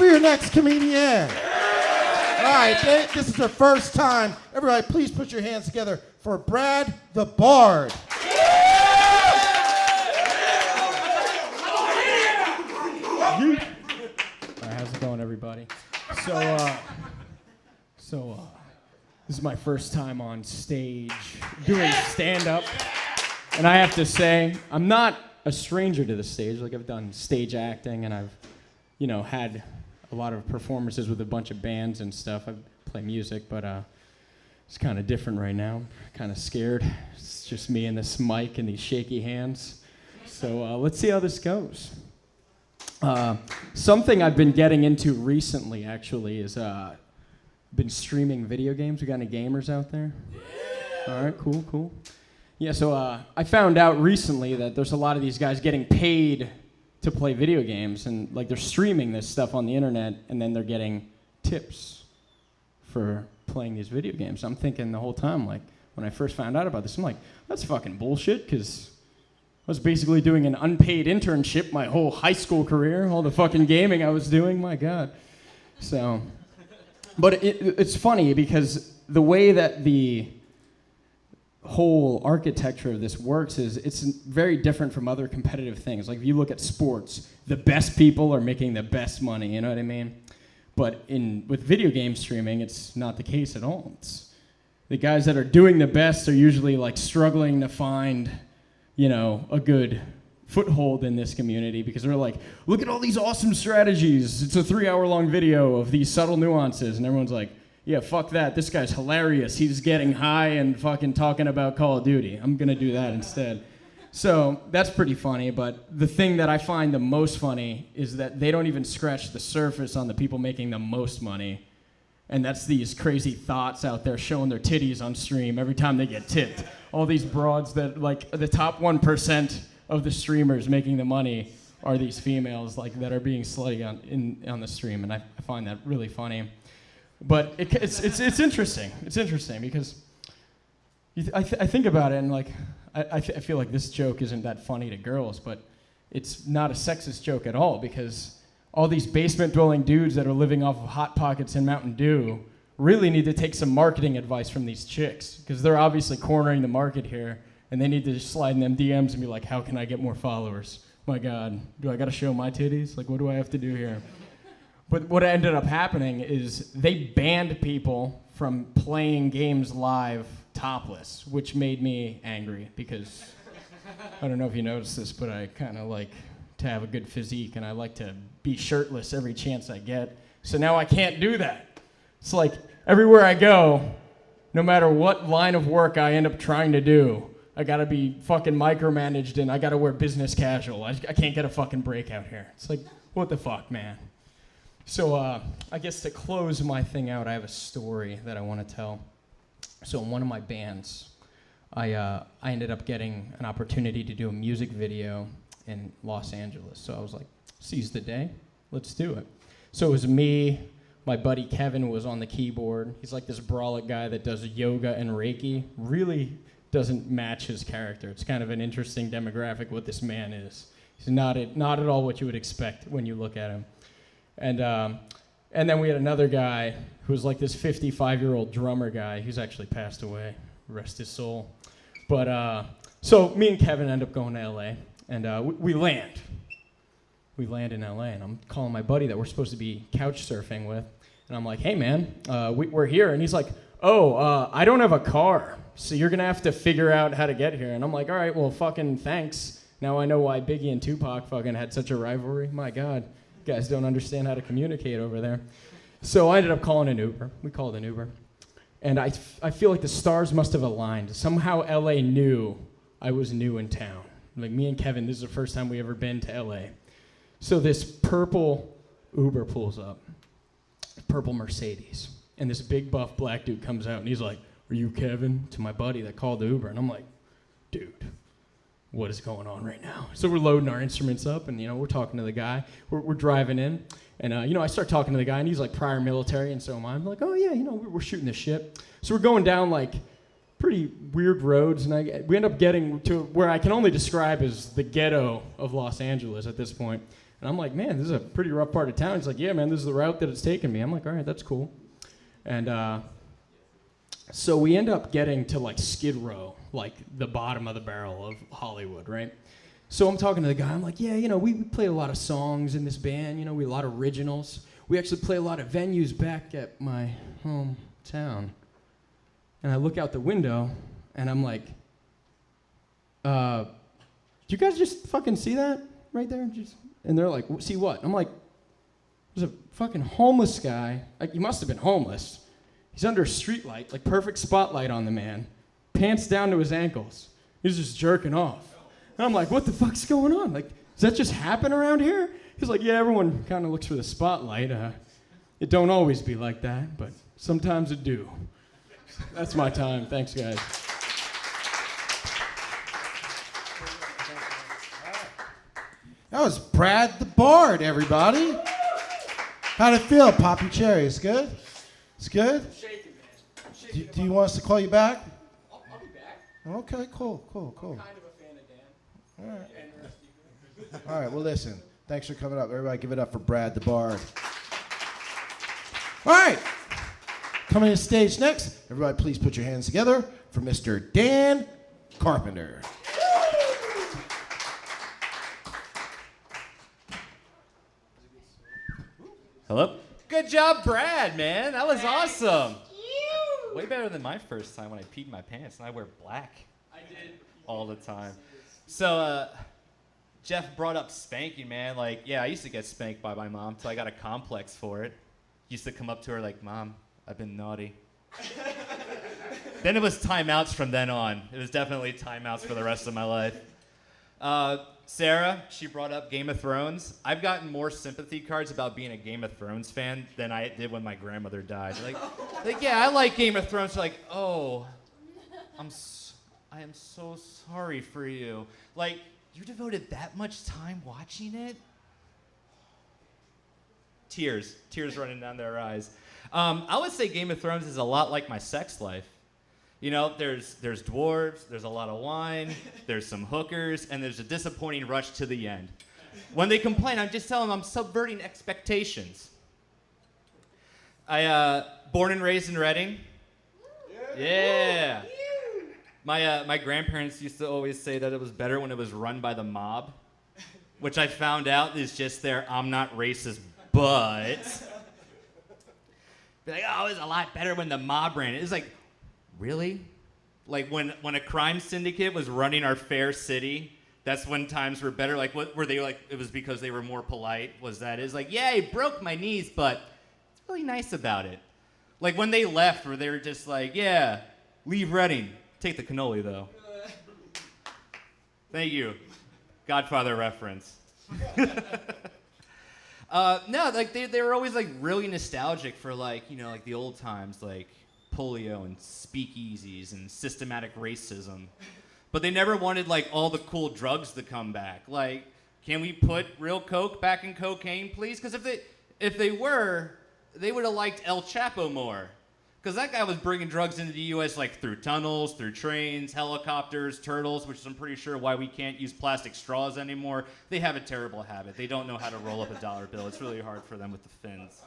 for your next comedian. All right, this is their first time. Everybody, please put your hands together for Brad the Bard. All right, how's it going, everybody? So this is my first time on stage doing stand-up, and I have to say, I'm not a stranger to the stage. Like, I've done stage acting, and I've, had a lot of performances with a bunch of bands and stuff. I play music, but it's kind of different right now. I'm kind of scared. It's just me and this mic and these shaky hands. So let's see how this goes. Something I've been getting into recently, actually, is been streaming video games. We got any gamers out there? Yeah. All right, cool. Yeah, so I found out recently that there's a lot of these guys getting paid to play video games, and like they're streaming this stuff on the internet, and then they're getting tips for playing these video games. I'm thinking the whole time, like, when I first found out about this, I'm like, that's fucking bullshit, because I was basically doing an unpaid internship my whole high school career, all the fucking gaming I was doing, my God. So, but it's funny, because the way that the whole architecture of this works is it's very different from other competitive things. Like, if you look at sports, the best people are making the best money, you know what I mean? But with video game streaming, it's not the case at all. It's the guys that are doing the best are usually like struggling to find, a good foothold in this community, because they're like, look at all these awesome strategies. It's a 3-hour-long video of these subtle nuances, and everyone's like, yeah, fuck that. This guy's hilarious. He's getting high and fucking talking about Call of Duty. I'm going to do that instead. So that's pretty funny, but the thing that I find the most funny is that they don't even scratch the surface on the people making the most money. And that's these crazy thoughts out there showing their titties on stream every time they get tipped. All these broads that, like, the top 1% of the streamers making the money are these females, like, that are being slutty on the stream, and I find that really funny. But it's interesting. It's interesting because I think about it, and like I feel like this joke isn't that funny to girls, but it's not a sexist joke at all, because all these basement-dwelling dudes that are living off of Hot Pockets and Mountain Dew really need to take some marketing advice from these chicks, because they're obviously cornering the market here, and they need to just slide in them DMs and be like, how can I get more followers? My God, do I got to show my titties? Like, what do I have to do here? But what ended up happening is they banned people from playing games live topless, which made me angry, because I don't know if you noticed this, but I kind of like to have a good physique, and I like to be shirtless every chance I get. So now I can't do that. It's like everywhere I go, no matter what line of work I end up trying to do, I gotta be fucking micromanaged, and I gotta wear business casual. I can't get a fucking break out here. It's like, what the fuck, man? So I guess to close my thing out, I have a story that I want to tell. So in one of my bands, I ended up getting an opportunity to do a music video in Los Angeles. So I was like, seize the day, let's do it. So it was me, my buddy Kevin was on the keyboard. He's like this brolic guy that does yoga and Reiki. Really doesn't match his character. It's kind of an interesting demographic what this man is. He's not at all what you would expect when you look at him. And then we had another guy who was like this 55-year-old drummer guy. He's actually passed away, rest his soul. But so me and Kevin end up going to LA, and we land. We land in LA, and I'm calling my buddy that we're supposed to be couch surfing with, and I'm like, hey man, we're here. And he's like, I don't have a car, so you're gonna have to figure out how to get here. And I'm like, all right, well, fucking thanks. Now I know why Biggie and Tupac fucking had such a rivalry. My God. You guys don't understand how to communicate over there. So I ended up calling an Uber. We called an Uber. And I feel like the stars must have aligned. Somehow LA knew I was new in town. Like, me and Kevin, this is the first time we ever been to LA. So this purple Uber pulls up, purple Mercedes. And this big buff black dude comes out and he's like, are you Kevin? To my buddy that called the Uber. And I'm like, dude, what is going on right now? So we're loading our instruments up, and we're talking to the guy. We're driving in, and I start talking to the guy, and he's like prior military, and so am I. I'm like, oh yeah, we're shooting this shit. So we're going down like pretty weird roads, and we end up getting to where I can only describe as the ghetto of Los Angeles at this point. And I'm like, man, this is a pretty rough part of town. He's like, yeah, man, this is the route that it's taking me. I'm like, all right, that's cool. And so we end up getting to like Skid Row, like the bottom of the barrel of Hollywood, right? So I'm talking to the guy. I'm like, yeah, we play a lot of songs in this band. We a lot of originals. We actually play a lot of venues back at my hometown. And I look out the window, and I'm like, do you guys just fucking see that right there? And they're like, see what? I'm like, there's a fucking homeless guy. Like, he must have been homeless. He's under a street light, like perfect spotlight on the man. Pants down to his ankles. He's just jerking off. And I'm like, what the fuck's going on? Like, does that just happen around here? He's like, yeah, everyone kind of looks for the spotlight. It don't always be like that, but sometimes it do. That's my time. Thanks, guys. That was Brad the Bard, everybody. How'd it feel, Poppy Cherry? It's good? It's good? I'm shaking, man. Do you want us to call you back? I'll be back. Okay, cool. I'm kind of a fan of Dan. All right. All right, well, listen. Thanks for coming up. Everybody give it up for Brad the Bard. All right. Coming to the stage next, everybody please put your hands together for Mr. Dan Carpenter. Hello? Good job, Brad, man. That was awesome. Way better than my first time when I peed my pants and I wear black. I did. All the time. So, Jeff brought up spanking, man. Like, yeah, I used to get spanked by my mom, so I got a complex for it. Used to come up to her like, Mom, I've been naughty. Then it was timeouts from then on. It was definitely timeouts for the rest of my life. Sarah, she brought up Game of Thrones. I've gotten more sympathy cards about being a Game of Thrones fan than I did when my grandmother died. Like yeah, I like Game of Thrones. Like, oh, I am so sorry for you. Like, you devoted that much time watching it? Tears running down their eyes. I would say Game of Thrones is a lot like my sex life. There's dwarves, there's a lot of wine, there's some hookers, and there's a disappointing rush to the end. When they complain, I'm just telling them I'm subverting expectations. Born and raised in Reading. Yeah. My grandparents used to always say that it was better when it was run by the mob, which I found out is just their I'm not racist, but. Be like, oh, it was a lot better when the mob ran it. It's like, really? Like when a crime syndicate was running our fair city, that's when times were better? Like, what were they like? It was because they were more polite? Was that? It's like, yeah, he broke my knees, but it's really nice about it. Like when they left, where they were just like, yeah, leave Reading. Take the cannoli, though. Thank you. Godfather reference. No, like they were always like really nostalgic for like the old times, like polio and speakeasies and systematic racism, but they never wanted like all the cool drugs to come back. Like, can we put real coke back in cocaine, please? Because if they were, they would have liked El Chapo more, because that guy was bringing drugs into the U.S. like through tunnels, through trains, helicopters, turtles, which is I'm pretty sure why we can't use plastic straws anymore. They have a terrible habit. They don't know how to roll up a dollar bill. It's really hard for them with the fins.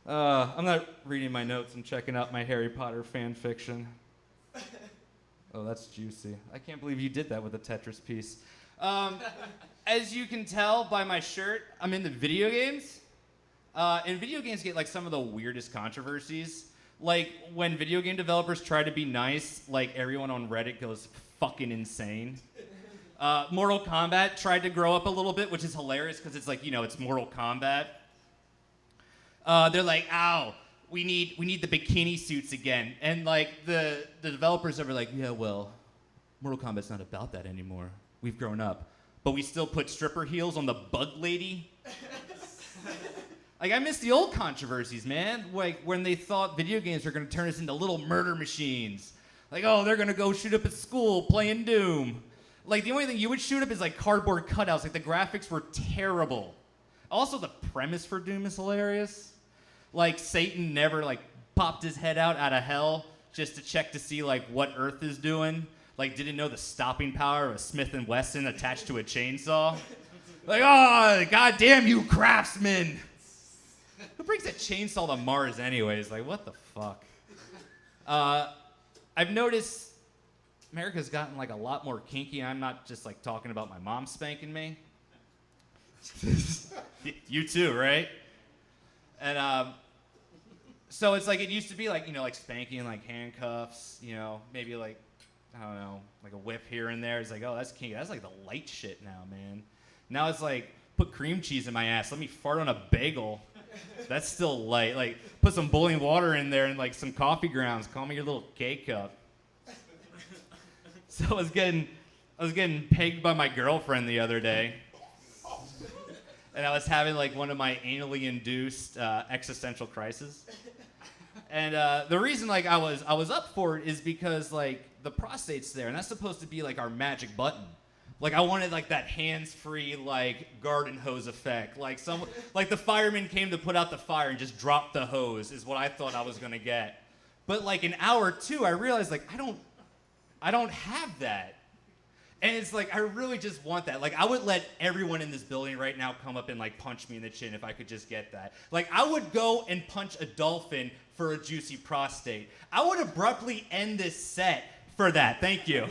I'm not reading my notes and checking out my Harry Potter fan fiction. Oh, that's juicy. I can't believe you did that with a Tetris piece. As you can tell by my shirt, I'm into video games. And video games get like some of the weirdest controversies. Like when video game developers try to be nice, like everyone on Reddit goes fucking insane. Mortal Kombat tried to grow up a little bit, which is hilarious because it's like, it's Mortal Kombat. They're like, ow, we need the bikini suits again. And like the developers are like, yeah, well, Mortal Kombat's not about that anymore. We've grown up. But we still put stripper heels on the bug lady. Like, I miss the old controversies, man. Like when they thought video games were gonna turn us into little murder machines. Like, oh, they're gonna go shoot up at school playing Doom. Like the only thing you would shoot up is like cardboard cutouts. Like the graphics were terrible. Also, the premise for Doom is hilarious. Like Satan never like popped his head out of hell just to check to see like what Earth is doing. Like didn't know the stopping power of a Smith & Wesson attached to a chainsaw. Like, oh, goddamn you craftsmen. Who brings a chainsaw to Mars anyways? Like, what the fuck? I've noticed America's gotten like a lot more kinky. I'm not just like talking about my mom spanking me. You too, right? And so it's like it used to be like, you know, like spanking, like handcuffs, you know, maybe like, I don't know, like a whip here and there. It's like, oh, that's kinky. That's like the light shit now, man. Now it's like, put cream cheese in my ass. Let me fart on a bagel. That's still light. Like, put some boiling water in there and like some coffee grounds. Call me your little K-cup. So I was getting pegged by my girlfriend the other day. And I was having like one of my anally induced existential crises. And the reason like I was up for it is because like the prostate's there, and that's supposed to be like our magic button. Like I wanted like that hands-free like garden hose effect. Like the fireman came to put out the fire and just dropped the hose is what I thought I was gonna get. But like an hour or two, I realized like I don't have that. And it's like, I really just want that. Like, I would let everyone in this building right now come up and, like, punch me in the chin if I could just get that. Like, I would go and punch a dolphin for a juicy prostate. I would abruptly end this set for that. Thank you.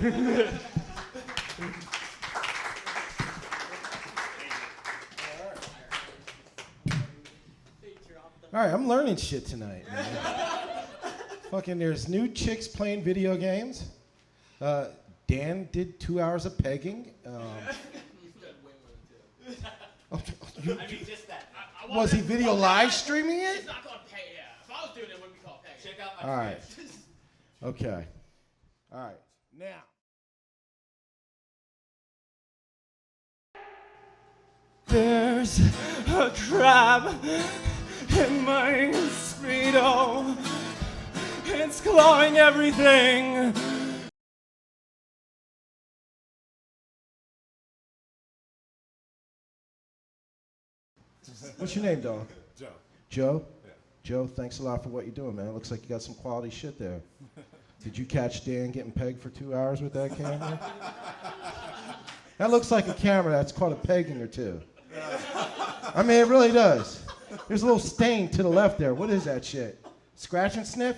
All right, I'm learning shit tonight, man. Fucking, there's new chicks playing video games. Dan did 2 hours of pegging. Just that. Was he video live streaming it? It's not called pegging. Yeah. If I was doing it, it wouldn't be called pegging. Check out my All right. Okay. All right. Now. There's a trap in my Speedo. It's clawing everything. What's your name, dog? Joe. Joe? Yeah. Joe, thanks a lot for what you're doing, man. It looks like you got some quality shit there. Did you catch Dan getting pegged for 2 hours with that camera? That looks like a camera that's caught a pegging or two. I mean, it really does. There's a little stain to the left there. What is that shit? Scratch and sniff?